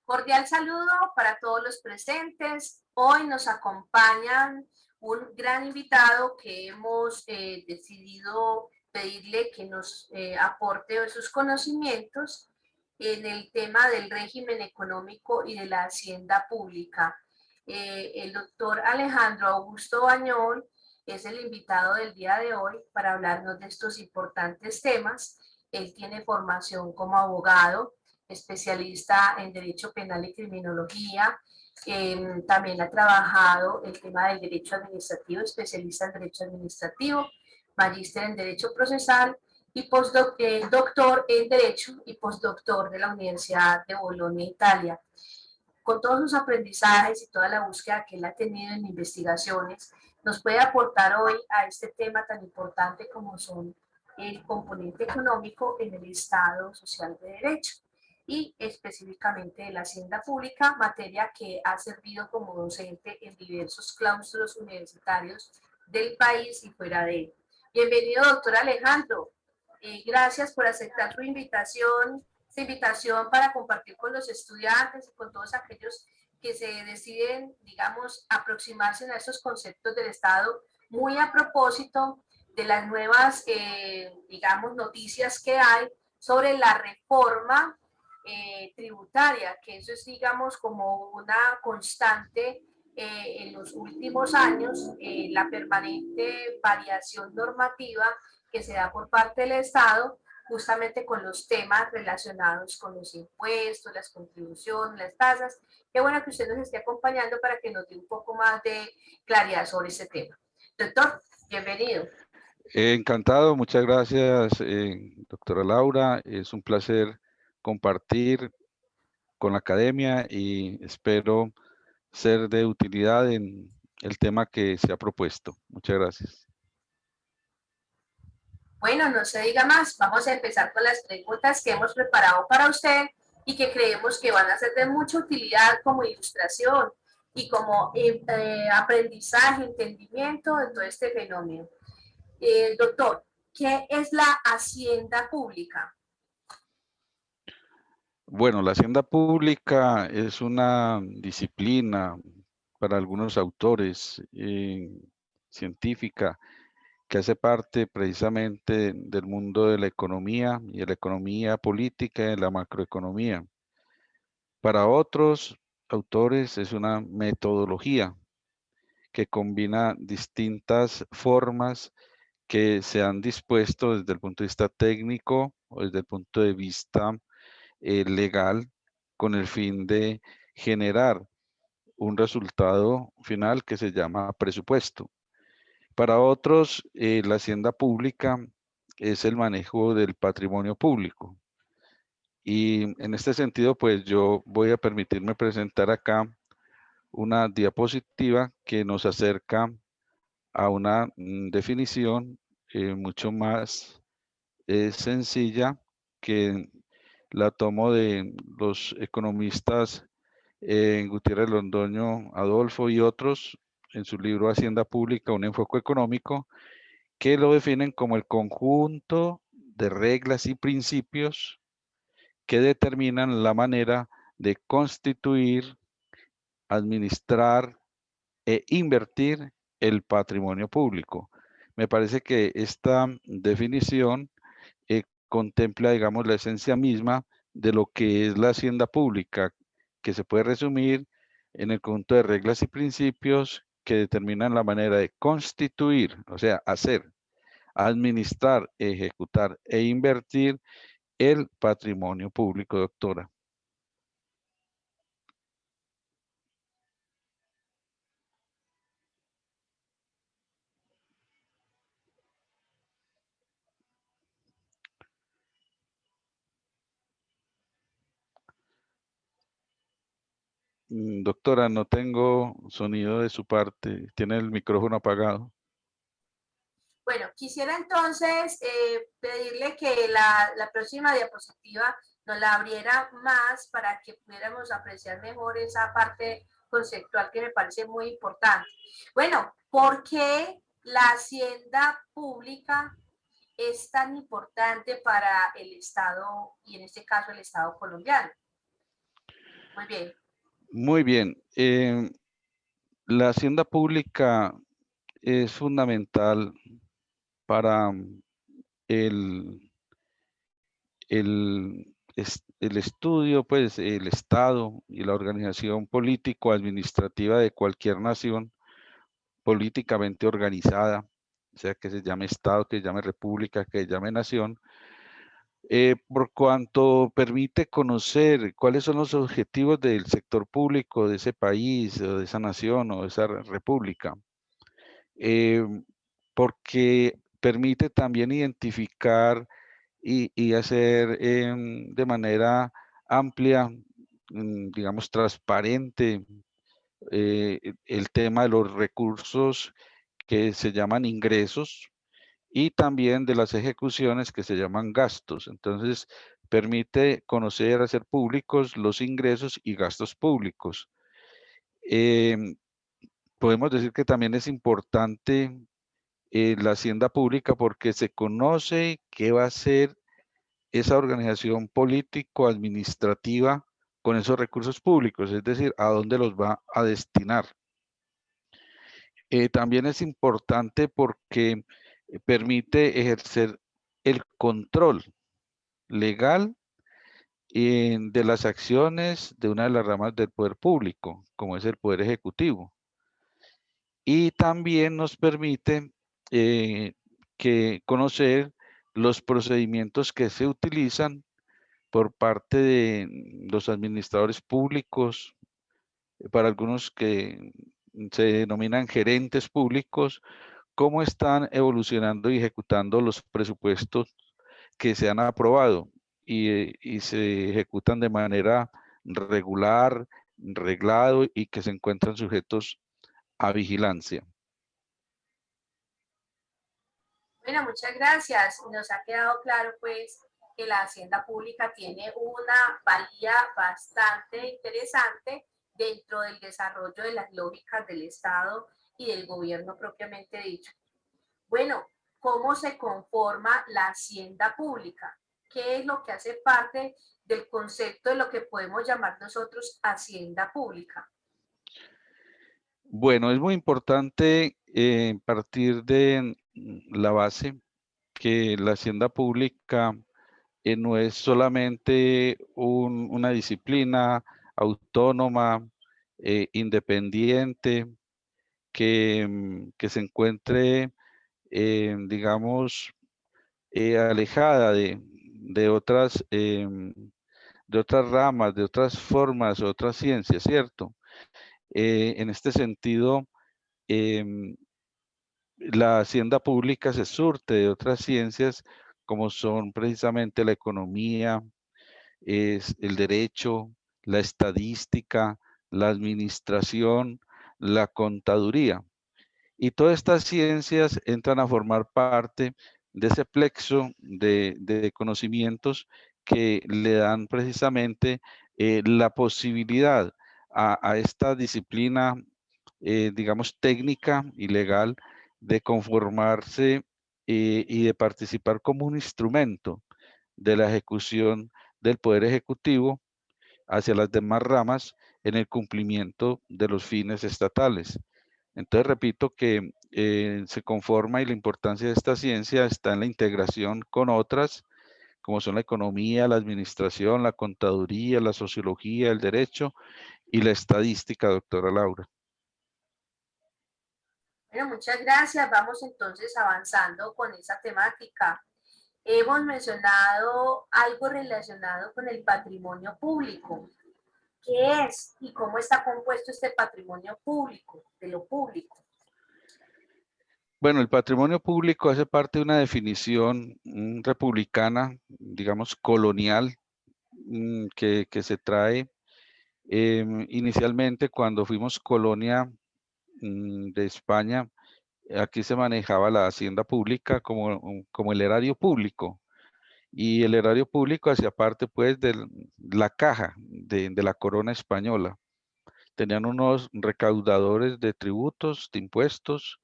Cordial saludo para todos los presentes. Hoy nos acompañan un gran invitado que hemos decidido pedirle que nos aporte sus conocimientos en el tema del régimen económico y de la hacienda pública. El doctor Alejandro Augusto Bañol es el invitado del día de hoy para hablarnos de estos importantes temas. Él tiene formación como abogado, especialista en Derecho Penal y Criminología. También ha trabajado el tema del Derecho Administrativo, especialista en Derecho Administrativo, magíster en Derecho Procesal y doctor en Derecho y postdoctor de la Universidad de Bolonia, Italia. Con todos sus aprendizajes y toda la búsqueda que él ha tenido en investigaciones, nos puede aportar hoy a este tema tan importante como son el componente económico en el Estado Social de Derecho y específicamente de la hacienda pública, materia que ha servido como docente en diversos claustros universitarios del país y fuera de él. Bienvenido, doctor Alejandro. Gracias por aceptar su invitación para compartir con los estudiantes y con todos aquellos que se deciden, digamos, aproximarse a esos conceptos del Estado, muy a propósito de las nuevas, digamos, noticias que hay sobre la reforma tributaria, que eso es, digamos, como una constante en los últimos años, la permanente variación normativa que se da por parte del Estado justamente con los temas relacionados con los impuestos, las contribuciones, las tasas. Qué bueno que usted nos esté acompañando para que nos dé un poco más de claridad sobre ese tema. Doctor, bienvenido. Encantado, muchas gracias, doctora Laura. Es un placer compartir con la academia y espero ser de utilidad en el tema que se ha propuesto. Muchas gracias. Bueno, no se diga más. Vamos a empezar con las preguntas que hemos preparado para usted y que creemos que van a ser de mucha utilidad como ilustración y como aprendizaje, entendimiento de todo este fenómeno. Doctor, ¿qué es la hacienda pública? Bueno, la hacienda pública es una disciplina para algunos autores científica que hace parte precisamente del mundo de la economía y de la economía política y de la macroeconomía. Para otros autores es una metodología que combina distintas formas que se han dispuesto desde el punto de vista técnico o desde el punto de vista legal con el fin de generar un resultado final que se llama presupuesto. Para otros, la hacienda pública es el manejo del patrimonio público. Y en este sentido, pues yo voy a permitirme presentar acá una diapositiva que nos acerca a una definición mucho más sencilla que la tomo de los economistas Gutiérrez Londoño, Adolfo y otros en su libro Hacienda Pública, un enfoque económico, que lo definen como el conjunto de reglas y principios que determinan la manera de constituir, administrar e invertir el patrimonio público. Me parece que esta definición contempla, digamos, la esencia misma de lo que es la hacienda pública, que se puede resumir en el conjunto de reglas y principios que determinan la manera de constituir, o sea, hacer, administrar, ejecutar e invertir el patrimonio público, doctora. Doctora, no tengo sonido de su parte. Tiene el micrófono apagado. Bueno, quisiera entonces pedirle que la próxima diapositiva nos la abriera más para que pudiéramos apreciar mejor esa parte conceptual que me parece muy importante. Bueno, ¿por qué la hacienda pública es tan importante para el Estado y en este caso el Estado colombiano? Muy bien. Muy bien. La hacienda pública es fundamental para el, el estudio, pues el Estado y la organización político-administrativa de cualquier nación políticamente organizada, sea que se llame Estado, que se llame República, que se llame Nación, por cuanto permite conocer cuáles son los objetivos del sector público de ese país, o de esa nación, o de esa república. Porque permite también identificar y hacer de manera amplia, digamos, transparente, el tema de los recursos que se llaman ingresos y también de las ejecuciones que se llaman gastos. Entonces, permite conocer, hacer públicos los ingresos y gastos públicos. Podemos decir que también es importante la hacienda pública porque se conoce qué va a hacer esa organización político-administrativa con esos recursos públicos, es decir, a dónde los va a destinar. También es importante porque permite ejercer el control legal de las acciones de una de las ramas del poder público, como es el poder ejecutivo. Y también nos permite conocer los procedimientos que se utilizan por parte de los administradores públicos, para algunos que se denominan gerentes públicos, cómo están evolucionando y ejecutando los presupuestos que se han aprobado y se ejecutan de manera regular, reglado y que se encuentran sujetos a vigilancia. Bueno, muchas gracias. Nos ha quedado claro, pues, que la hacienda pública tiene una valía bastante interesante dentro del desarrollo de las lógicas del Estado y del gobierno propiamente dicho. Bueno, ¿cómo se conforma la hacienda pública? ¿Qué es lo que hace parte del concepto de lo que podemos llamar nosotros hacienda pública? Bueno, es muy importante partir de la base que la hacienda pública no es solamente una disciplina autónoma, independiente, que se encuentre, digamos, alejada de otras ramas, de otras formas, otras ciencias, ¿cierto? En este sentido, em, la hacienda pública se surte de otras ciencias como son precisamente la economía, es el derecho, la estadística, la administración, la contaduría. Y todas estas ciencias entran a formar parte de ese plexo de conocimientos que le dan precisamente la posibilidad a esta disciplina, digamos, técnica y legal de conformarse y de participar como un instrumento de la ejecución del Poder Ejecutivo hacia las demás ramas en el cumplimiento de los fines estatales. Entonces, repito que se conforma y la importancia de esta ciencia está en la integración con otras, como son la economía, la administración, la contaduría, la sociología, el derecho y la estadística, doctora Laura. Bueno, muchas gracias. Vamos entonces avanzando con esa temática. Hemos mencionado algo relacionado con el patrimonio público. ¿Qué es y cómo está compuesto este patrimonio público, de lo público? Bueno, el patrimonio público hace parte de una definición republicana, digamos, colonial, que se trae inicialmente cuando fuimos colonia de España. Aquí se manejaba la hacienda pública como el erario público. Y el erario público hacía parte, pues, de la caja de la corona española. Tenían unos recaudadores de tributos, de impuestos,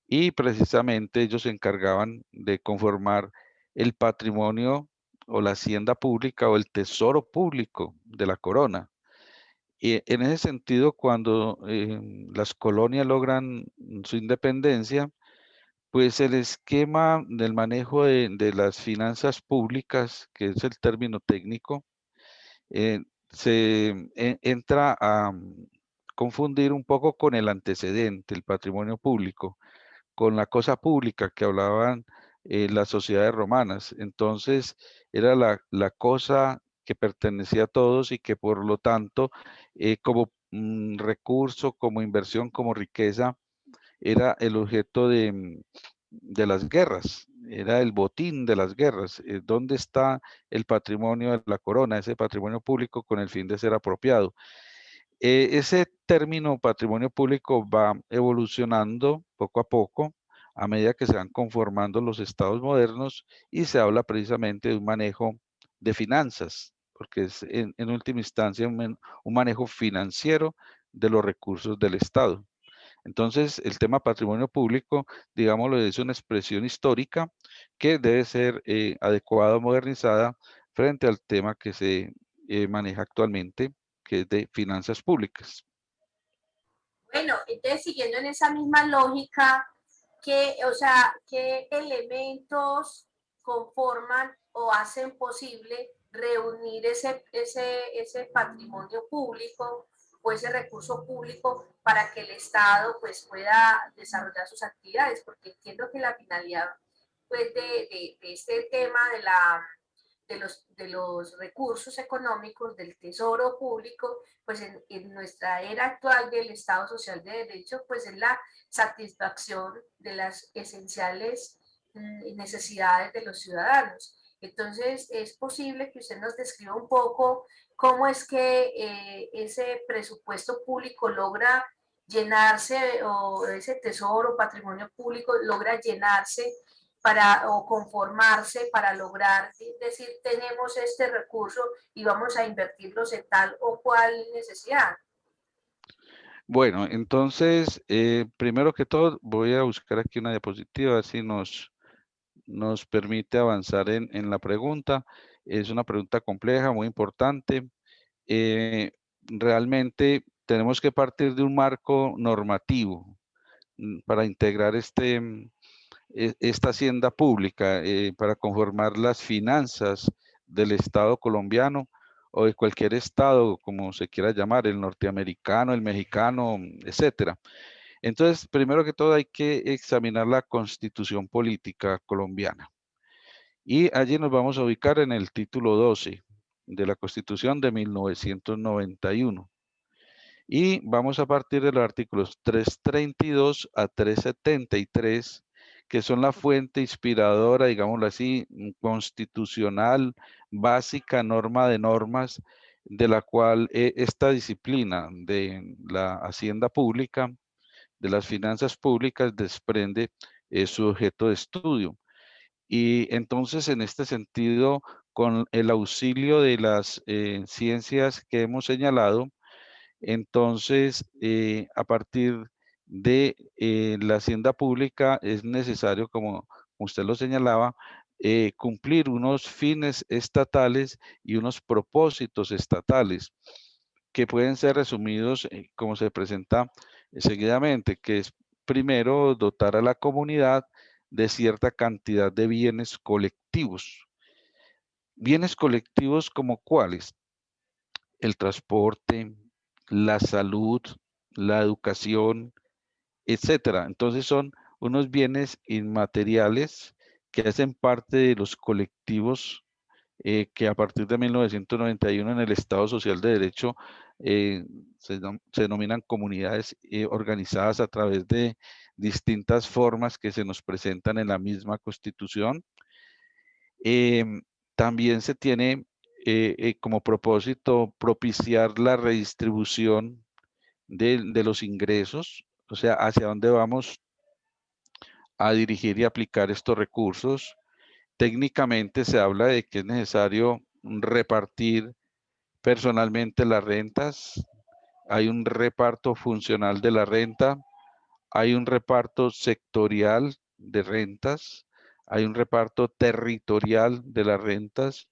y precisamente ellos se encargaban de conformar el patrimonio o la hacienda pública o el tesoro público de la corona. Y en ese sentido, cuando las colonias logran su independencia, pues el esquema del manejo de las finanzas públicas, que es el término técnico, entra a confundir un poco con el antecedente, el patrimonio público, con la cosa pública que hablaban las sociedades romanas. Entonces, era la cosa que pertenecía a todos y que por lo tanto, como recurso, como inversión, como riqueza, era el objeto de las guerras, era el botín de las guerras. ¿Dónde está el patrimonio de la corona, ese patrimonio público con el fin de ser apropiado? Ese término patrimonio público va evolucionando poco a poco a medida que se van conformando los estados modernos y se habla precisamente de un manejo de finanzas, porque es en última instancia un manejo financiero de los recursos del Estado. Entonces, el tema patrimonio público, digámoslo, es una expresión histórica que debe ser adecuada o modernizada frente al tema que se maneja actualmente, que es de finanzas públicas. Bueno, entonces siguiendo en esa misma lógica, o sea, ¿qué elementos conforman o hacen posible reunir ese patrimonio público o ese recurso público para que el Estado pues pueda desarrollar sus actividades? Porque entiendo que la finalidad pues de este tema de los recursos económicos del tesoro público, pues en nuestra era actual del Estado Social de Derecho, pues es la satisfacción de las esenciales necesidades de los ciudadanos. Entonces, es posible que usted nos describa un poco cómo es que ese presupuesto público logra llenarse, o ese tesoro, patrimonio público logra llenarse o conformarse para lograr decir, tenemos este recurso y vamos a invertirlos en tal o cual necesidad. Bueno, entonces, primero que todo, voy a buscar aquí una diapositiva, así nos permite avanzar en la pregunta. Es una pregunta compleja, muy importante. Realmente tenemos que partir de un marco normativo para integrar esta hacienda pública, para conformar las finanzas del Estado colombiano o de cualquier estado, como se quiera llamar, el norteamericano, el mexicano, etcétera. Entonces, primero que todo hay que examinar la constitución política colombiana. Y allí nos vamos a ubicar en el título 12 de la Constitución de 1991. Y vamos a partir de los artículos 332 a 373, que son la fuente inspiradora, digámoslo así, constitucional, básica, norma de normas, de la cual esta disciplina de la hacienda pública, de las finanzas públicas, desprende su objeto de estudio. Y entonces, en este sentido, con el auxilio de las ciencias que hemos señalado, entonces, a partir de la hacienda pública es necesario, como usted lo señalaba, cumplir unos fines estatales y unos propósitos estatales que pueden ser resumidos como se presenta seguidamente, que es primero dotar a la comunidad de cierta cantidad de bienes colectivos. Bienes colectivos como cuáles: el transporte, la salud, la educación, etcétera. Entonces son unos bienes inmateriales que hacen parte de los colectivos que a partir de 1991 en el Estado Social de Derecho se denominan comunidades organizadas a través de distintas formas que se nos presentan en la misma Constitución. También se tiene como propósito propiciar la redistribución de los ingresos, o sea, hacia dónde vamos a dirigir y aplicar estos recursos. Técnicamente se habla de que es necesario repartir personalmente las rentas, hay un reparto funcional de la renta, hay un reparto sectorial de rentas, hay un reparto territorial de las rentas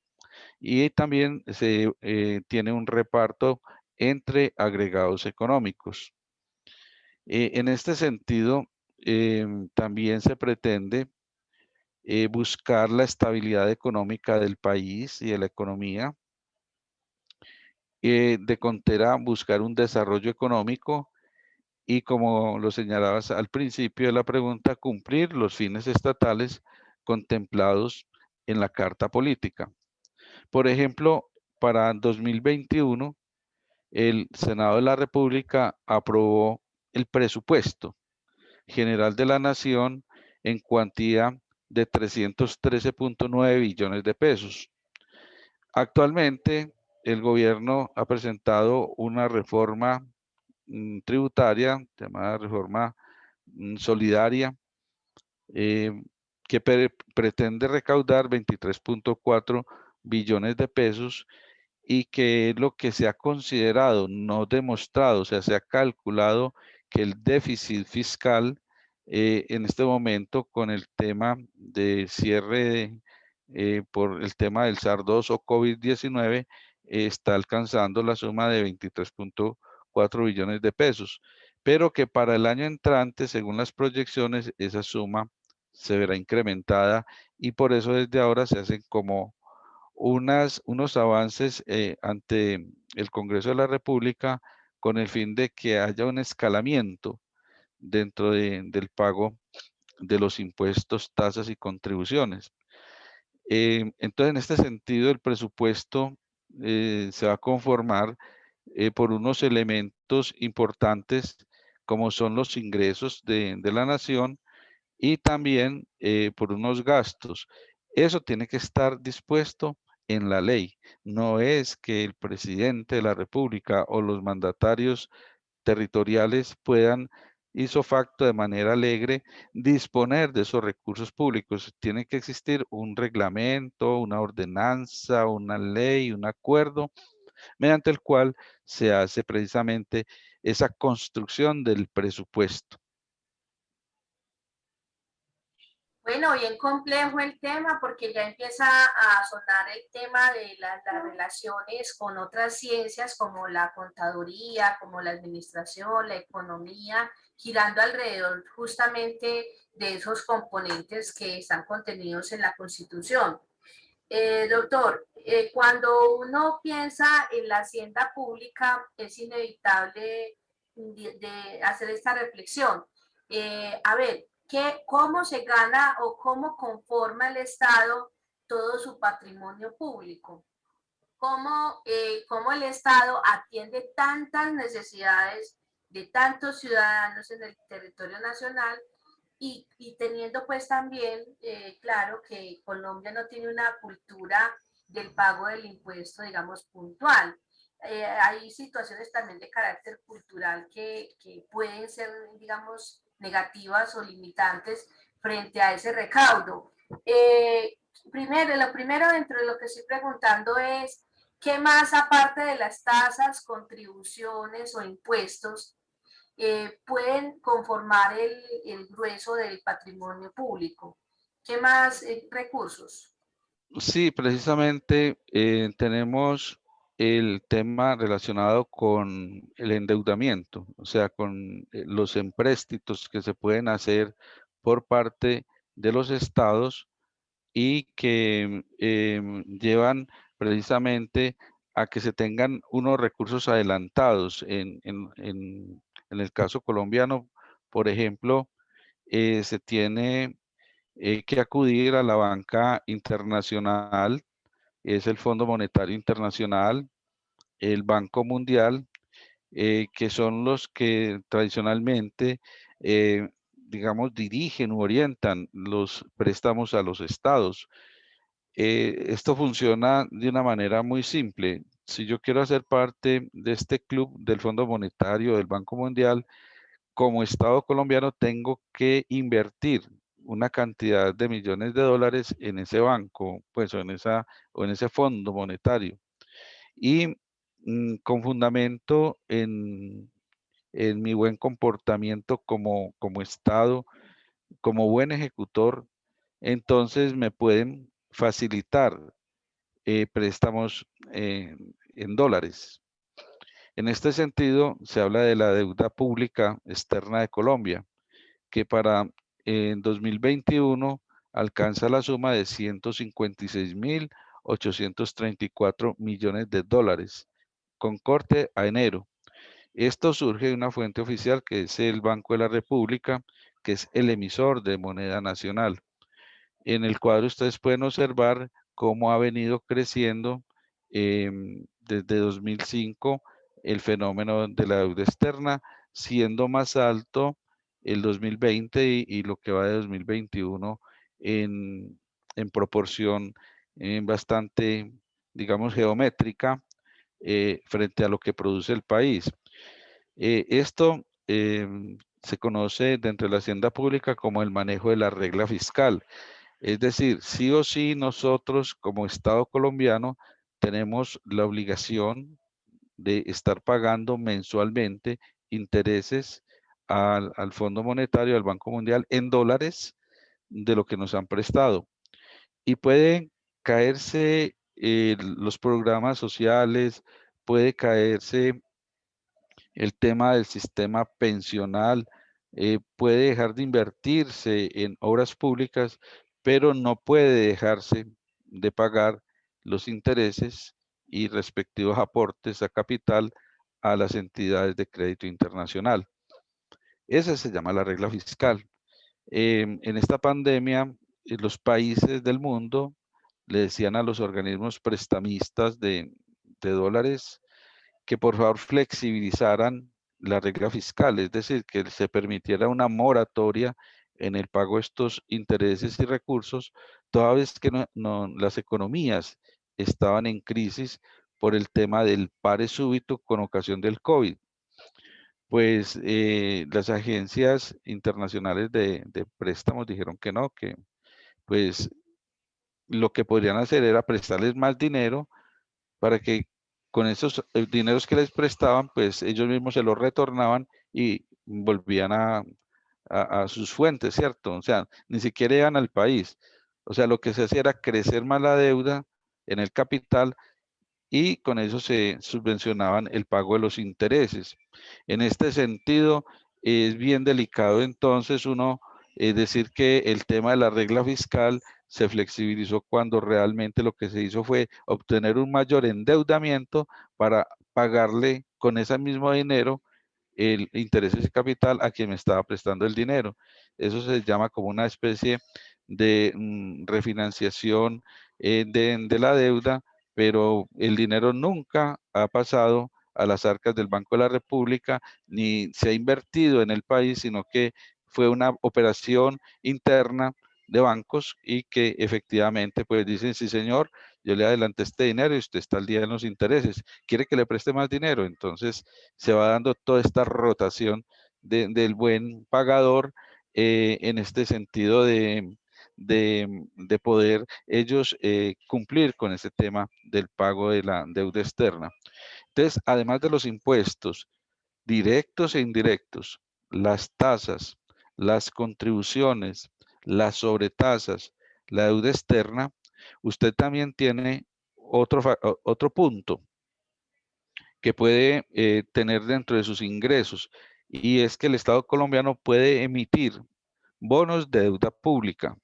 y también se tiene un reparto entre agregados económicos. En este sentido, también se pretende buscar la estabilidad económica del país y de la economía, de Contera buscar un desarrollo económico y, como lo señalabas al principio de la pregunta, cumplir los fines estatales contemplados en la Carta Política. Por ejemplo, para 2021, el Senado de la República aprobó el presupuesto general de la Nación en cuantía de 313.9 billones de pesos. Actualmente, el gobierno ha presentado una reforma tributaria llamada reforma solidaria, que pretende recaudar 23.4 billones de pesos y que es lo que se ha considerado, no demostrado, o sea, se ha calculado que el déficit fiscal en este momento, con el tema de cierre por el tema del SARS-2 o COVID-19, está alcanzando la suma de 23.4 billones de pesos, pero que para el año entrante, según las proyecciones, esa suma se verá incrementada y por eso desde ahora se hacen como unos avances ante el Congreso de la República con el fin de que haya un escalamiento dentro del pago de los impuestos, tasas y contribuciones. Entonces, en este sentido, el presupuesto se va a conformar por unos elementos importantes como son los ingresos de la nación y también por unos gastos. Eso tiene que estar dispuesto en la ley. No es que el presidente de la República o los mandatarios territoriales puedan hizo facto de manera alegre disponer de esos recursos públicos. Tiene que existir un reglamento, una ordenanza, una ley, un acuerdo mediante el cual se hace precisamente esa construcción del presupuesto. Bueno, bien complejo el tema porque ya empieza a sonar el tema de las relaciones con otras ciencias como la contaduría, como la administración, la economía, girando alrededor justamente de esos componentes que están contenidos en la Constitución. Doctor, cuando uno piensa en la hacienda pública, es inevitable de hacer esta reflexión. A ver, ¿cómo se gana o cómo conforma el Estado todo su patrimonio público? ¿Cómo el Estado atiende tantas necesidades de tantos ciudadanos en el territorio nacional y teniendo pues también, claro, que Colombia no tiene una cultura del pago del impuesto, digamos, puntual? Hay situaciones también de carácter cultural que pueden ser, digamos, negativas o limitantes frente a ese recaudo. Lo primero dentro de lo que estoy preguntando es, ¿qué más aparte de las tasas, contribuciones o impuestos pueden conformar el grueso del patrimonio público? ¿Qué más recursos? Sí, precisamente tenemos el tema relacionado con el endeudamiento, o sea, con los empréstitos que se pueden hacer por parte de los estados y que llevan precisamente a que se tengan unos recursos adelantados. En el caso colombiano, por ejemplo, se tiene que acudir a la banca internacional, es el Fondo Monetario Internacional, el Banco Mundial, que son los que tradicionalmente, digamos, dirigen u orientan los préstamos a los estados. Esto funciona de una manera muy simple. Si yo quiero hacer parte de este club del Fondo Monetario, del Banco Mundial, como Estado colombiano tengo que invertir una cantidad de millones de dólares en ese banco, pues, o en ese fondo monetario. Y con fundamento en mi buen comportamiento como Estado, como buen ejecutor, entonces me pueden facilitar préstamos en dólares. En este sentido, se habla de la deuda pública externa de Colombia, que para en 2021 alcanza la suma de 156.834 millones de dólares, con corte a enero. Esto surge de una fuente oficial que es el Banco de la República, que es el emisor de moneda nacional. En el cuadro ustedes pueden observar cómo ha venido creciendo desde 2005 el fenómeno de la deuda externa, siendo más alto el 2020 y lo que va de 2021 en proporción bastante, digamos, geométrica frente a lo que produce el país. Esto se conoce dentro de la hacienda pública como el manejo de la regla fiscal. Es decir, sí o sí nosotros como Estado colombiano tenemos la obligación de estar pagando mensualmente intereses al Fondo Monetario, al Banco Mundial, en dólares de lo que nos han prestado. Y pueden caerse los programas sociales, puede caerse el tema del sistema pensional, puede dejar de invertirse en obras públicas, pero no puede dejarse de pagar los intereses y respectivos aportes a capital a las entidades de crédito internacional. Esa se llama la regla fiscal. En esta pandemia, los países del mundo le decían a los organismos prestamistas de dólares que por favor flexibilizaran la regla fiscal, es decir, que se permitiera una moratoria en el pago de estos intereses y recursos, toda vez que las economías estaban en crisis por el tema del pare súbito con ocasión del COVID. Pues las agencias internacionales de préstamos dijeron que no, que pues lo que podrían hacer era prestarles más dinero para que con esos dineros que les prestaban, pues ellos mismos se los retornaban y volvían a sus fuentes, ¿cierto? O sea, ni siquiera iban al país. O sea, lo que se hacía era crecer más la deuda en el capital y con eso se subvencionaban el pago de los intereses. En este sentido, es bien delicado entonces uno decir que el tema de la regla fiscal se flexibilizó cuando realmente lo que se hizo fue obtener un mayor endeudamiento para pagarle con ese mismo dinero el interés y capital a quien me estaba prestando el dinero. Eso se llama como una especie de refinanciación de la deuda, pero el dinero nunca ha pasado a las arcas del Banco de la República, ni se ha invertido en el país, sino que fue una operación interna de bancos y que efectivamente pues dicen, sí señor, yo le adelanté este dinero y usted está al día en los intereses, quiere que le preste más dinero, entonces se va dando toda esta rotación del buen pagador en este sentido de poder ellos cumplir con ese tema del pago de la deuda externa. Entonces, además de los impuestos directos e indirectos, las tasas, las contribuciones, las sobretasas, la deuda externa, usted también tiene otro punto que puede tener dentro de sus ingresos, y es que el Estado colombiano puede emitir bonos de deuda pública.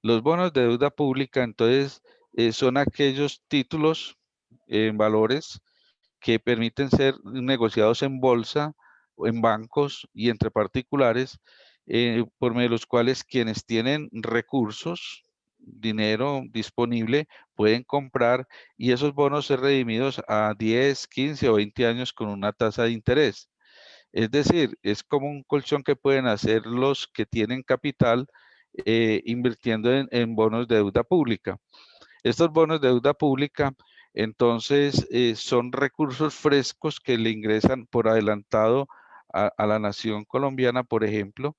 Los bonos de deuda pública, entonces, son aquellos títulos en valores que permiten ser negociados en bolsa, o en bancos y entre particulares, por medio de los cuales quienes tienen recursos, dinero disponible, pueden comprar y esos bonos ser redimidos a 10, 15 o 20 años con una tasa de interés. Es decir, es como un colchón que pueden hacer los que tienen capital invirtiendo en bonos de deuda pública. Estos bonos de deuda pública, entonces, son recursos frescos que le ingresan por adelantado a la nación colombiana, por ejemplo,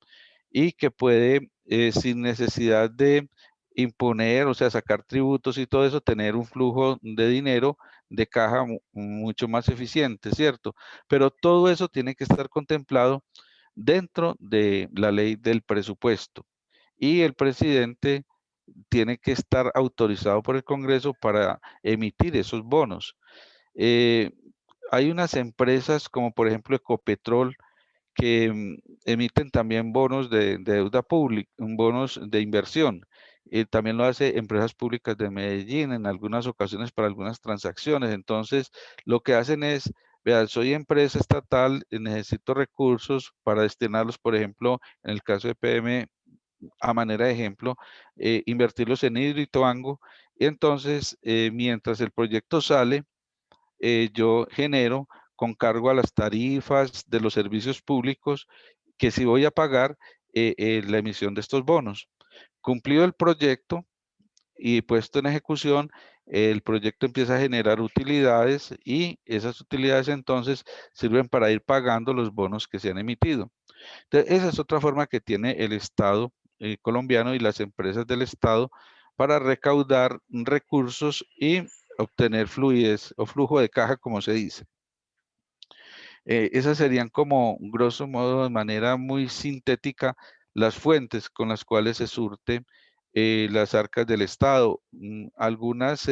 y que puede, sin necesidad de imponer, o sea, sacar tributos y todo eso, tener un flujo de dinero de caja mucho más eficiente, ¿cierto? Pero todo eso tiene que estar contemplado dentro de la ley del presupuesto. Y el presidente tiene que estar autorizado por el Congreso para emitir esos bonos. Eh, hay unas empresas como por ejemplo Ecopetrol que emiten también bonos de deuda pública, bonos de inversión. También lo hace Empresas Públicas de Medellín en algunas ocasiones para algunas transacciones. Entonces, lo que hacen es, vean, soy empresa estatal, necesito recursos para destinarlos, por ejemplo, en el caso de PM, a manera de ejemplo, invertirlos en Hidroituango. Y entonces, mientras el proyecto sale, yo genero con cargo a las tarifas de los servicios públicos que si voy a pagar la emisión de estos bonos. Cumplido el proyecto y puesto en ejecución, el proyecto empieza a generar utilidades y esas utilidades entonces sirven para ir pagando los bonos que se han emitido. Entonces, esa es otra forma que tiene el Estado colombiano y las empresas del Estado para recaudar recursos y obtener fluidez o flujo de caja, como se dice. Esas serían como, grosso modo, de manera muy sintética, las fuentes con las cuales se surte las arcas del Estado. Algunas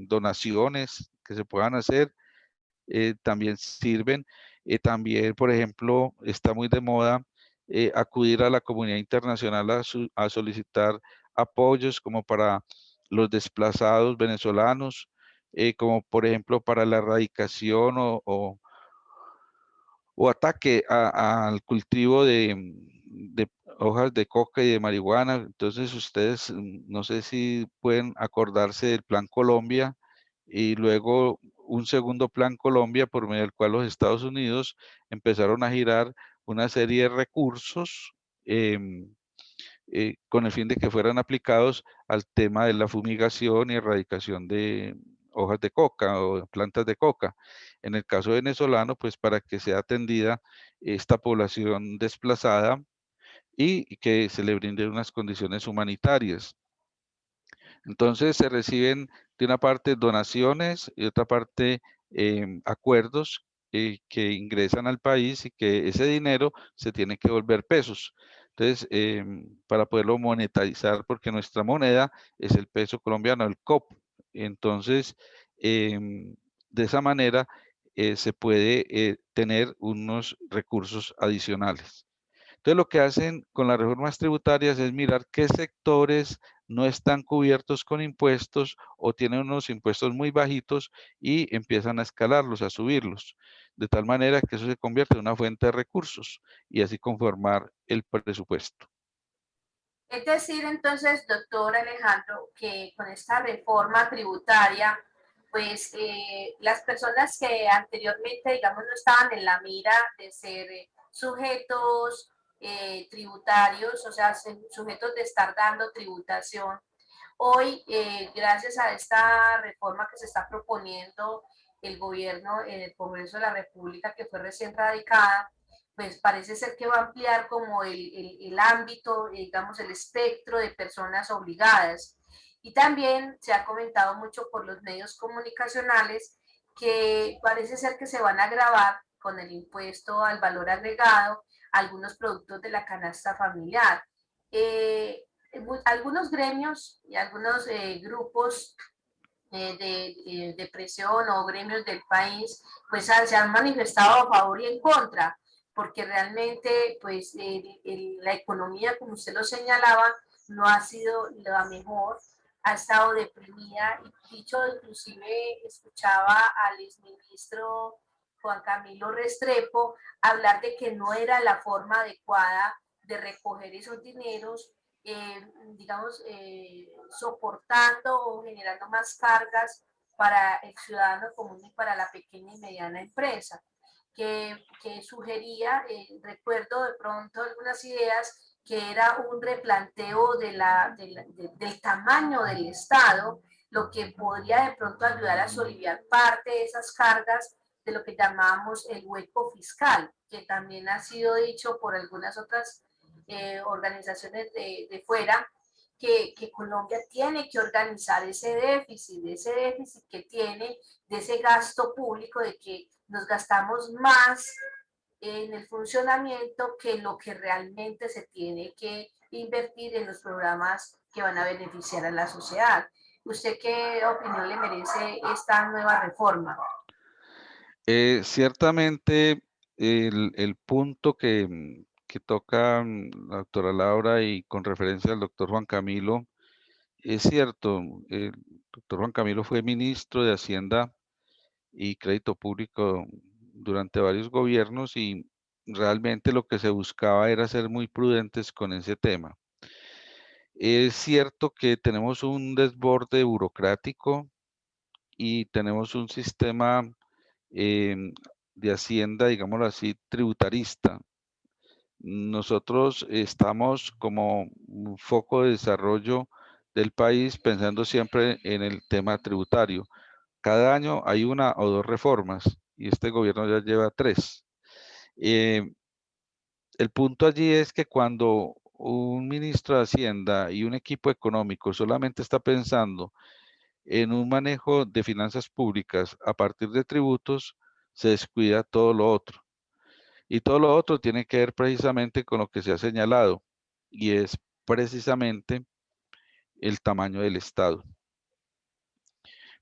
donaciones que se puedan hacer también sirven. También, por ejemplo, está muy de moda acudir a la comunidad internacional a solicitar apoyos como para los desplazados venezolanos, como por ejemplo para la erradicación o ataque al cultivo de hojas de coca y de marihuana. Entonces ustedes, no sé si pueden acordarse del Plan Colombia y luego un segundo Plan Colombia por medio del cual los Estados Unidos empezaron a girar una serie de recursos con el fin de que fueran aplicados al tema de la fumigación y erradicación de hojas de coca o plantas de coca. En el caso venezolano, pues para que sea atendida esta población desplazada y que se le brinden unas condiciones humanitarias. Entonces se reciben de una parte donaciones y de otra parte acuerdos que ingresan al país y que ese dinero se tiene que volver pesos. Entonces, para poderlo monetarizar, porque nuestra moneda es el peso colombiano, el COP. Entonces, de esa manera se puede tener unos recursos adicionales. Entonces, lo que hacen con las reformas tributarias es mirar qué sectores no están cubiertos con impuestos o tienen unos impuestos muy bajitos y empiezan a escalarlos, a subirlos, de tal manera que eso se convierte en una fuente de recursos y así conformar el presupuesto. Es decir, entonces, doctor Alejandro, que con esta reforma tributaria, pues las personas que anteriormente, digamos, no estaban en la mira de ser sujetos tributarios, o sea, sujetos de estar dando tributación, hoy, gracias a esta reforma que se está proponiendo el gobierno en el Congreso de la República, que fue recién radicada, pues parece ser que va a ampliar como el ámbito, digamos, el espectro de personas obligadas. Y también se ha comentado mucho por los medios comunicacionales que parece ser que se van a gravar con el impuesto al valor agregado algunos productos de la canasta familiar. Algunos gremios y algunos grupos de presión o gremios del país, pues se han manifestado a favor y en contra, porque realmente pues la economía, como usted lo señalaba, no ha sido la mejor, ha estado deprimida, y dicho, inclusive escuchaba al exministro Juan Camilo Restrepo hablar de que no era la forma adecuada de recoger esos dineros, digamos, soportando o generando más cargas para el ciudadano común y para la pequeña y mediana empresa, que sugería, recuerdo de pronto algunas ideas, que era un replanteo del tamaño del Estado, lo que podría de pronto ayudar a soliviar parte de esas cargas de lo que llamamos el hueco fiscal, que también ha sido dicho por algunas otras organizaciones de fuera, que Colombia tiene que organizar ese déficit que tiene, de ese gasto público, de que nos gastamos más en el funcionamiento que lo que realmente se tiene que invertir en los programas que van a beneficiar a la sociedad. ¿Usted qué opinión le merece esta nueva reforma? Ciertamente el punto que toca la doctora Laura y con referencia al doctor Juan Camilo, es cierto, el doctor Juan Camilo fue ministro de Hacienda y Crédito Público durante varios gobiernos y realmente lo que se buscaba era ser muy prudentes con ese tema. Es cierto que tenemos un desborde burocrático y tenemos un sistema em, de Hacienda, digámoslo así, tributarista. Nosotros estamos como un foco de desarrollo del país pensando siempre en el tema tributario. Cada año hay una o dos reformas y este gobierno ya lleva tres. Eh, el punto allí es que cuando un ministro de Hacienda y un equipo económico solamente está pensando en un manejo de finanzas públicas a partir de tributos, se descuida todo lo otro. Y todo lo otro tiene que ver precisamente con lo que se ha señalado, y es precisamente el tamaño del Estado.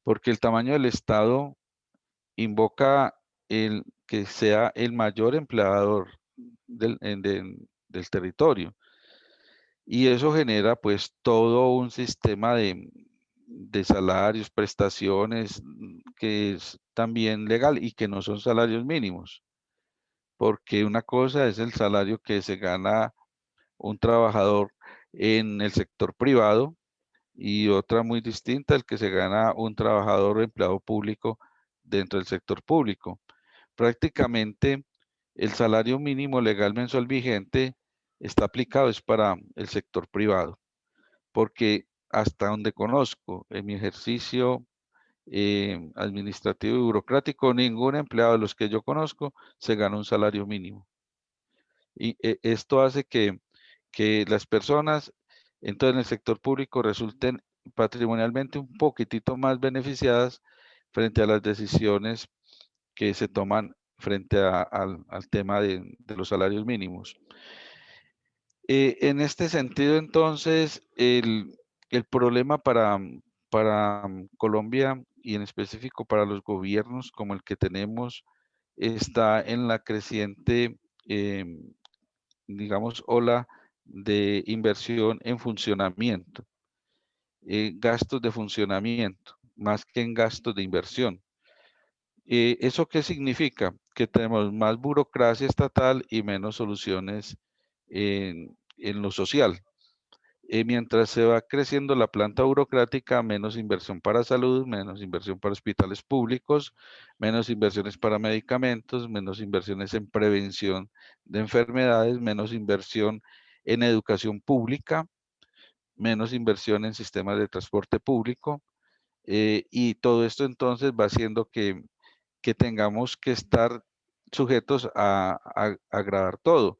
Porque el tamaño del Estado invoca el que sea el mayor empleador del territorio. Y eso genera pues todo un sistema de salarios, prestaciones, que es también legal y que no son salarios mínimos. Porque una cosa es el salario que se gana un trabajador en el sector privado y otra muy distinta, el que se gana un trabajador o empleado público dentro del sector público. Prácticamente el salario mínimo legal mensual vigente está aplicado es para el sector privado, porque hasta donde conozco en mi ejercicio administrativo y burocrático, ningún empleado de los que yo conozco se gana un salario mínimo. Y esto hace que las personas, entonces en el sector público, resulten patrimonialmente un poquitito más beneficiadas frente a las decisiones que se toman frente al tema de los salarios mínimos. En este sentido, entonces, el problema para Colombia y en específico para los gobiernos como el que tenemos está en la creciente, digamos, ola de inversión en funcionamiento, gastos de funcionamiento, más que en gastos de inversión. ¿Eso qué significa? Que tenemos más burocracia estatal y menos soluciones en lo social. Mientras se va creciendo la planta burocrática, menos inversión para salud, menos inversión para hospitales públicos, menos inversiones para medicamentos, menos inversiones en prevención de enfermedades, menos inversión en educación pública, menos inversión en sistemas de transporte público. Y todo esto entonces va haciendo que tengamos que estar sujetos a agradar todo.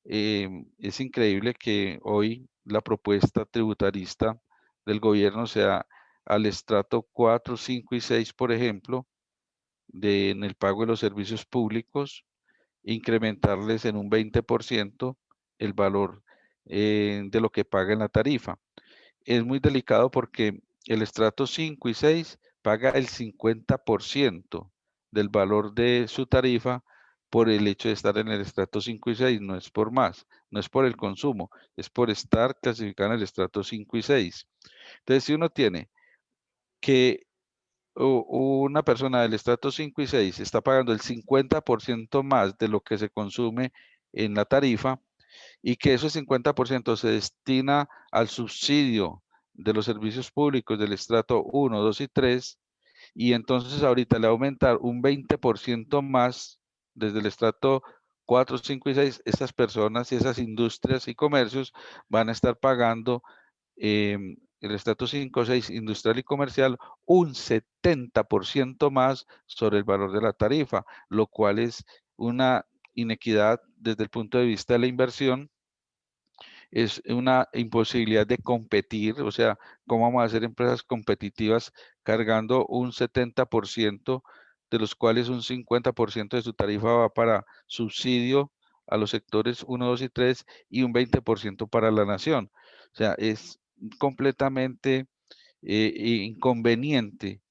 Es increíble que hoy la propuesta tributarista del gobierno sea al estrato 4, 5 y 6, por ejemplo, en el pago de los servicios públicos, incrementarles en un 20% el valor de lo que paga en la tarifa. Es muy delicado porque el estrato 5 y 6 paga el 50% del valor de su tarifa por el hecho de estar en el estrato 5 y 6, no es por más, no es por el consumo, es por estar clasificado en el estrato 5 y 6. Entonces, si uno tiene que una persona del estrato 5 y 6 está pagando el 50% más de lo que se consume en la tarifa, y que esos 50% se destina al subsidio de los servicios públicos del estrato 1, 2 y 3, y entonces ahorita le va a aumentar un 20% más desde el estrato 4, 5 y 6, esas personas y esas industrias y comercios van a estar pagando el estrato 5, 6 industrial y comercial un 70% más sobre el valor de la tarifa, lo cual es una inequidad desde el punto de vista de la inversión, es una imposibilidad de competir, o sea, ¿cómo vamos a hacer empresas competitivas cargando un 70%, de los cuales un 50% de su tarifa va para subsidio a los sectores 1, 2 y 3 y un 20% para la nación? O sea, es completamente inconveniente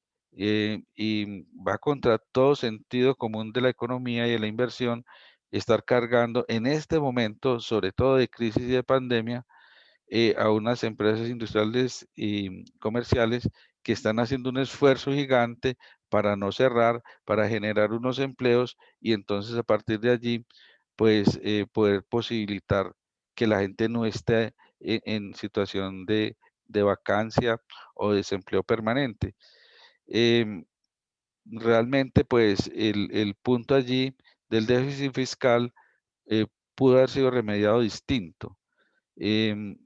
y va contra todo sentido común de la economía y de la inversión estar cargando en este momento, sobre todo de crisis y de pandemia, a unas empresas industriales y comerciales que están haciendo un esfuerzo gigante para no cerrar, para generar unos empleos y entonces a partir de allí, pues poder posibilitar que la gente no esté en situación de vacancia o desempleo permanente. Em, Realmente, pues el punto allí del déficit fiscal eh, pudo haber sido remediado distinto. Em,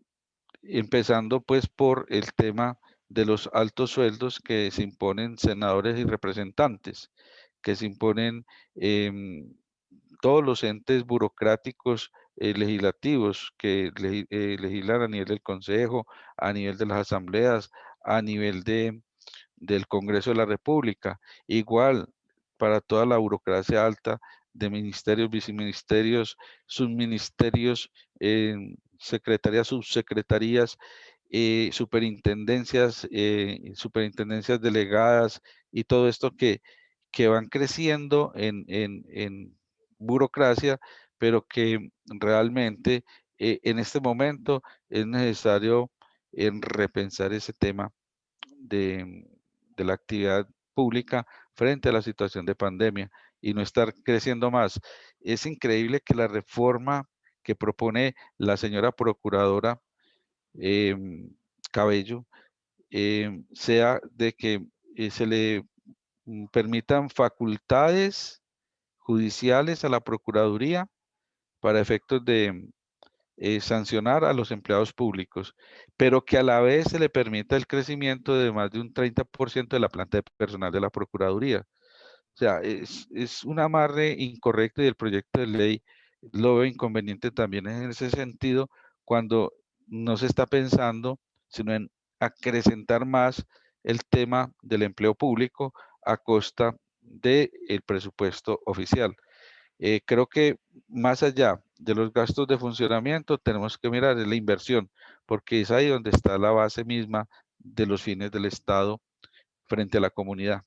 Empezando pues por el tema de los altos sueldos que se imponen senadores y representantes, que se imponen todos los entes burocráticos legislativos que legislan a nivel del Consejo, a nivel de las asambleas, a nivel del Congreso de la República. Igual para toda la burocracia alta de ministerios, viceministerios, subministerios, secretarías, subsecretarías, superintendencias, superintendencias delegadas y todo esto que van creciendo en burocracia, pero que realmente en este momento es necesario repensar ese tema de, de la actividad pública frente a la situación de pandemia y no estar creciendo más. Es increíble que la reforma que propone la señora procuradora Cabello sea de que se le permitan facultades judiciales a la Procuraduría para efectos de sancionar a los empleados públicos, pero que a la vez se le permita el crecimiento de más de un 30% de la planta de personal de la Procuraduría. O sea, es un amarre incorrecto y el proyecto de ley lo veo inconveniente también en ese sentido cuando no se está pensando sino en acrecentar más el tema del empleo público a costa del presupuesto oficial. Creo que más allá de los gastos de funcionamiento, tenemos que mirar en la inversión, porque es ahí donde está la base misma de los fines del Estado frente a la comunidad.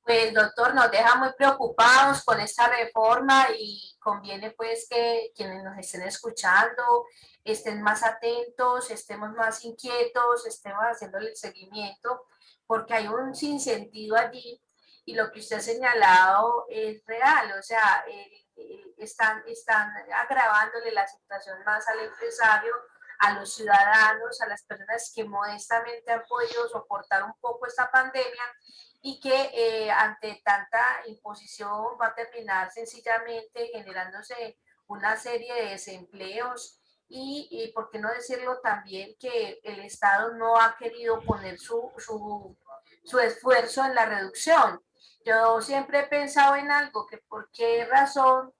Pues doctor, nos deja muy preocupados con esta reforma y conviene pues que quienes nos estén escuchando estén más atentos, estemos más inquietos, estemos haciéndole el seguimiento, porque hay un sinsentido allí y lo que usted ha señalado es real, o sea, están agravándole la situación más al empresario, a los ciudadanos, a las personas que modestamente han podido soportar un poco esta pandemia y que ante tanta imposición va a terminar sencillamente generándose una serie de desempleos y por qué no decirlo también que el Estado no ha querido poner su esfuerzo en la reducción. Yo siempre he pensado en algo, que por qué razón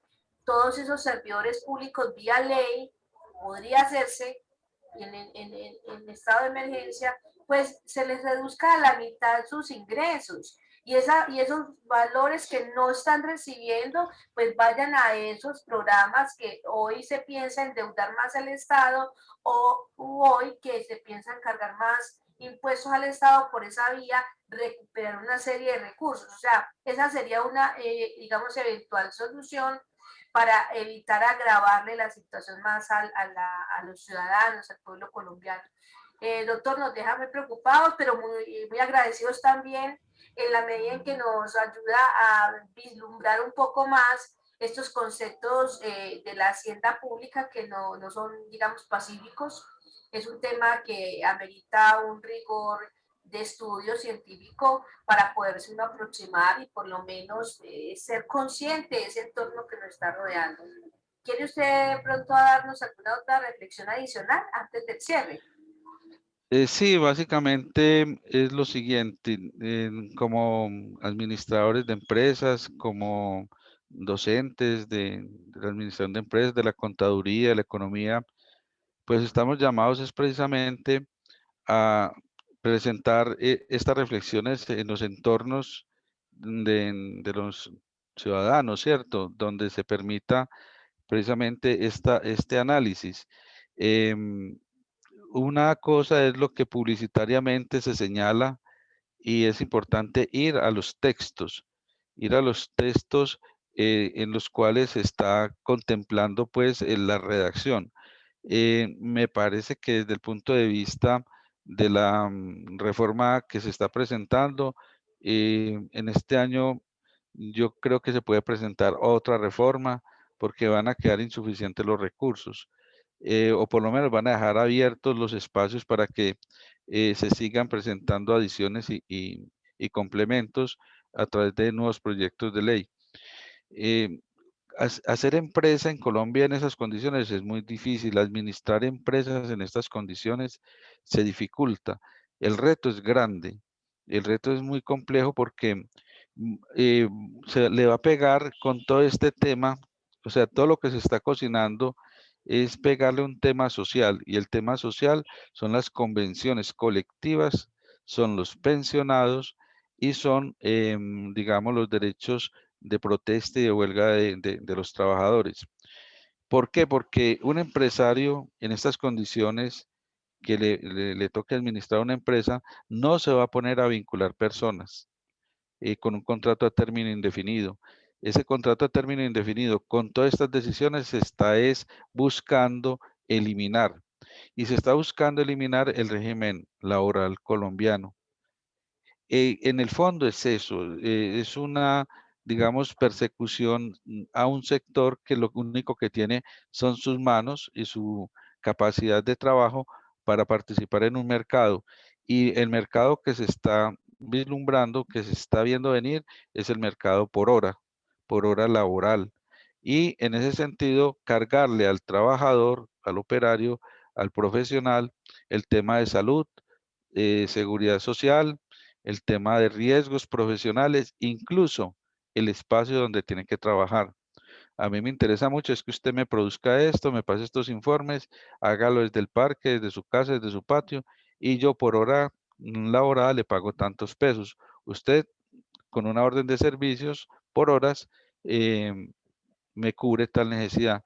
todos esos servidores públicos vía ley podría hacerse en estado de emergencia, pues se les reduzca a la mitad sus ingresos y esos valores que no están recibiendo, pues vayan a esos programas que hoy se piensa endeudar más al Estado o hoy que se piensan cargar más impuestos al Estado por esa vía, recuperar una serie de recursos. O sea, esa sería una, digamos, eventual solución para evitar agravarle la situación más a los ciudadanos, al pueblo colombiano. Doctor, nos deja muy preocupados, pero muy agradecidos también en la medida en que nos ayuda a vislumbrar un poco más estos conceptos de la hacienda pública que no son, digamos, pacíficos. Es un tema que amerita un rigor de estudio científico para poderse uno aproximar y por lo menos ser consciente de ese entorno que nos está rodeando. ¿Quiere usted de pronto darnos alguna otra reflexión adicional antes del cierre? Sí, básicamente es lo siguiente, como administradores de empresas, como docentes de la administración de empresas, de la contaduría, de la economía, pues estamos llamados es precisamente a presentar estas reflexiones en los entornos de los ciudadanos, ¿cierto? Donde se permita precisamente este análisis. Em, una cosa es lo que publicitariamente se señala y es importante ir a los textos en los cuales se está contemplando pues la redacción. Me parece que desde el punto de vista de la reforma que se está presentando, en este año yo creo que se puede presentar otra reforma porque van a quedar insuficientes los recursos, o por lo menos van a dejar abiertos los espacios para que se sigan presentando adiciones y complementos a través de nuevos proyectos de ley. Eh, Hacer empresa en Colombia en esas condiciones es muy difícil. Administrar empresas en estas condiciones se dificulta. El reto es grande. El reto es muy complejo porque se le va a pegar con todo este tema, o sea, todo lo que se está cocinando es pegarle un tema social y el tema social son las convenciones colectivas, son los pensionados y son, digamos, los derechos de protesta y de huelga de los trabajadores. ¿Por qué? Porque un empresario en estas condiciones que le toque administrar una empresa no se va a poner a vincular personas con un contrato a término indefinido. Ese contrato a término indefinido, con todas estas decisiones, se está es buscando eliminar y se está buscando eliminar el régimen laboral colombiano. En el fondo es eso, es una, digamos, persecución a un sector que lo único que tiene son sus manos y su capacidad de trabajo para participar en un mercado. Y el mercado que se está vislumbrando, que se está viendo venir, es el mercado por hora laboral. Y en ese sentido, cargarle al trabajador, al operario, al profesional, el tema de salud, seguridad social, el tema de riesgos profesionales, incluso el espacio donde tienen que trabajar. A mí me interesa mucho es que usted me produzca esto, me pase estos informes, hágalo desde el parque, desde su casa, desde su patio, y yo por hora laboral le pago tantos pesos. Usted con una orden de servicios por horas me cubre tal necesidad.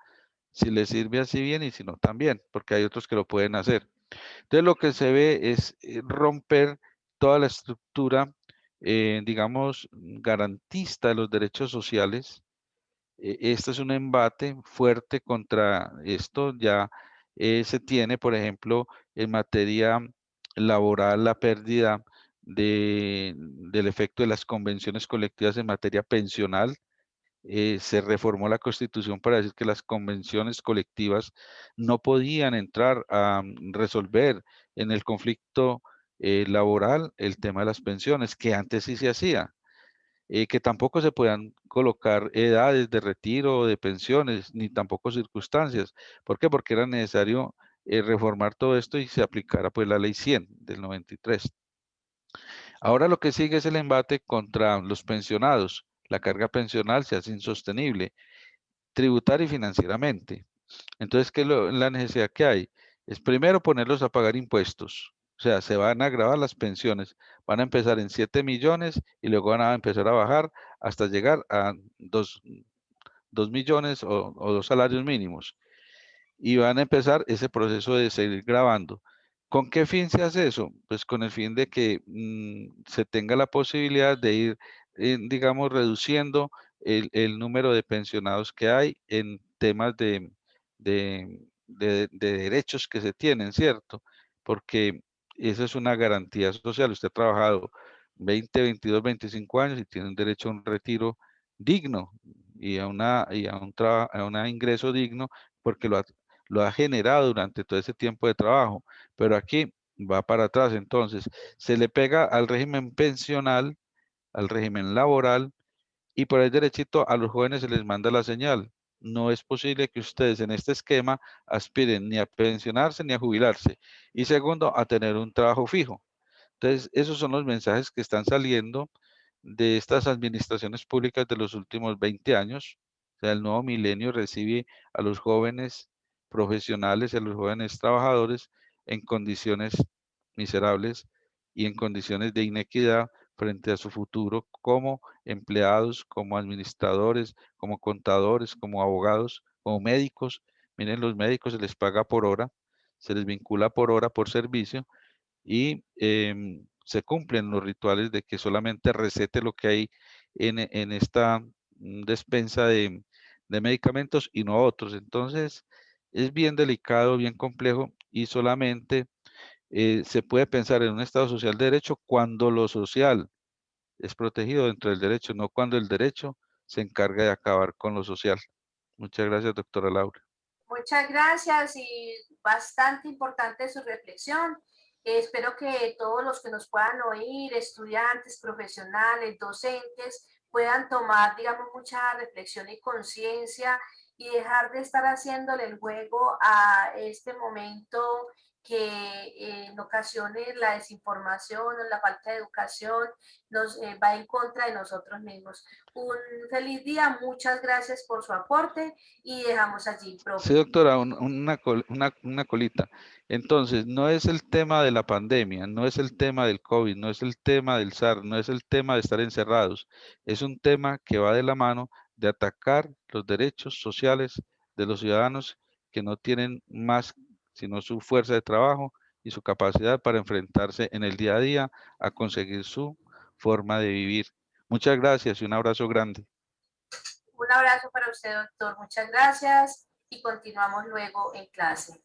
Si le sirve así bien y si no también, porque hay otros que lo pueden hacer. Entonces, lo que se ve es romper toda la estructura, digamos, garantista de los derechos sociales. Este es un embate fuerte contra esto. Ya se tiene, por ejemplo, en materia laboral, la pérdida del efecto de las convenciones colectivas en materia pensional. Se reformó la Constitución para decir que las convenciones colectivas no podían entrar a resolver en el conflicto laboral el tema de las pensiones, que antes sí se hacía, que tampoco se puedan colocar edades de retiro o de pensiones, ni tampoco circunstancias. ¿Por qué? Porque era necesario reformar todo esto y se aplicara pues la ley 100 del 93. Ahora lo que sigue es el embate contra los pensionados. La carga pensional se hace insostenible tributar y financieramente. Entonces, ¿qué es la necesidad que hay? Es primero ponerlos a pagar impuestos. O sea, se van a agravar las pensiones. Van a empezar en 7 millones y luego van a empezar a bajar hasta llegar a 2 millones o 2 salarios mínimos y van a empezar ese proceso de seguir grabando. ¿Con qué fin se hace eso? Pues con el fin de que se tenga la posibilidad de ir, digamos, reduciendo el número de pensionados que hay en temas de derechos que se tienen, ¿cierto? Porque eso es una garantía social. Usted ha trabajado 20, 22, 25 años y tiene un derecho a un retiro digno y a un ingreso digno porque lo ha generado durante todo ese tiempo de trabajo, pero aquí va para atrás. Entonces, se le pega al régimen pensional, al régimen laboral, y por ahí derechito a los jóvenes se les manda la señal. No es posible que ustedes en este esquema aspiren ni a pensionarse ni a jubilarse. Y segundo, a tener un trabajo fijo. Entonces, esos son los mensajes que están saliendo de estas administraciones públicas de los últimos 20 años. O sea, el nuevo milenio recibe a los jóvenes profesionales y a los jóvenes trabajadores en condiciones miserables y en condiciones de inequidad frente a su futuro como empleados, como administradores, como contadores, como abogados, como médicos. Miren, los médicos se les paga por hora, se les vincula por hora por servicio y se cumplen los rituales de que solamente recete lo que hay en esta despensa de medicamentos y no otros. Entonces, es bien delicado, bien complejo y solamente se puede pensar en un Estado social de derecho cuando lo social es protegido dentro del derecho, no cuando el derecho se encarga de acabar con lo social. Muchas gracias, doctora Laura. Muchas gracias y bastante importante su reflexión. Espero que todos los que nos puedan oír, estudiantes, profesionales, docentes, puedan tomar, digamos, mucha reflexión y conciencia y dejar de estar haciéndole el juego a este momento que en ocasiones la desinformación o la falta de educación nos va en contra de nosotros mismos. Un feliz día, muchas gracias por su aporte y dejamos allí, Sí, profe. doctora, una colita. Entonces, no es el tema de la pandemia, no es el tema del COVID, no es el tema del SARS, no es el tema de estar encerrados. Es un tema que va de la mano de atacar los derechos sociales de los ciudadanos que no tienen más sino su fuerza de trabajo y su capacidad para enfrentarse en el día a día a conseguir su forma de vivir. Muchas gracias y un abrazo grande. Un abrazo para usted, doctor. Muchas gracias y continuamos luego en clase.